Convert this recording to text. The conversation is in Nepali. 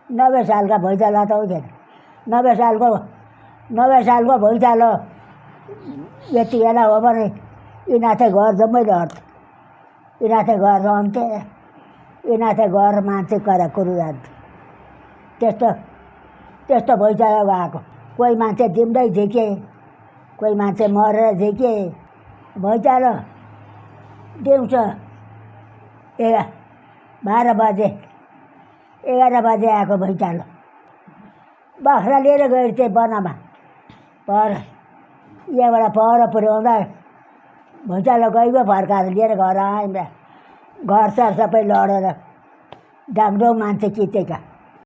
90 सालका भैँचालो त हुँदैन। 90 सालको भैँचालो यति बेला हो भने यिनीहरूले घर जम्मै लड्थ्यो। यिनीहरूले घर रहन्थे, यिनीहरूले घर मान्छे करा कुरो जान्थ्यो। त्यस्तो भैँचालो गएको। कोही मान्छे जिउँदै झिके, कोही मान्छे मरेर झिके। भैँचालो दिउँसो 12 बजे 11 बजे आएको भैँचालो बाख्रा लिएर गएर चाहिँ वनमा पर यहाँबाट पर पुर्याउँदा भैँचालो गइगयो। फर्काएर लिएर घर आएँ। घरसर सबै लडेर डाङडुङ मान्छे किचेका।